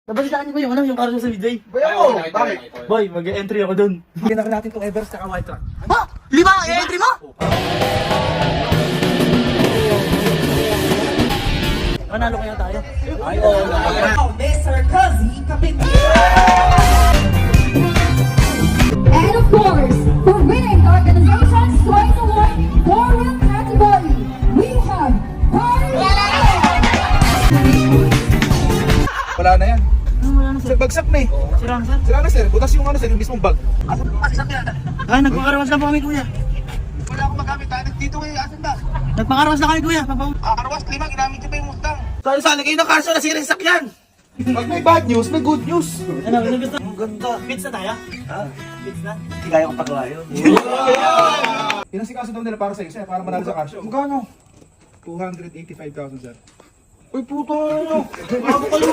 Nabalitaan niyo ba yung yung Carlos sa Midway? Boy, ako! Bakit? Boy, mag-entry ako dun. Bigyan natin itong Evers tsaka White Truck. Ha? 5 ang i-entry mo? Manalo kaya tayo? Ay, oo. Mr. Cozy Kapitid. And of course, for winning the organization's Toys Award four-wheel category, we have Wala na yan. Wala na Sir, bagsak na eh. Sira na sir. Sira na sir, butas yung ano sir, yung mismong bag. Asan po kasi sakyan? Ay, nagpakarawas na po kami kuya. Wala akong magamit tayo. Dito kayo, asan ba? Nagpakarawas na kami kuya. Karwas, 5, ginamit nyo pa yung Mustang. Sali kayo ng karso, nasira yung sakyan. Pag may bad news, may good news. Ano gusto? Ang ganda. Fits na tayo? Ha? Fits na? Hindi kaya kong pagawa yun. Inasikaso daw nila para sa iyo, sir, para manalo sa cash. Magkano? 285,000 sir. Uy, puto! Bago kayo!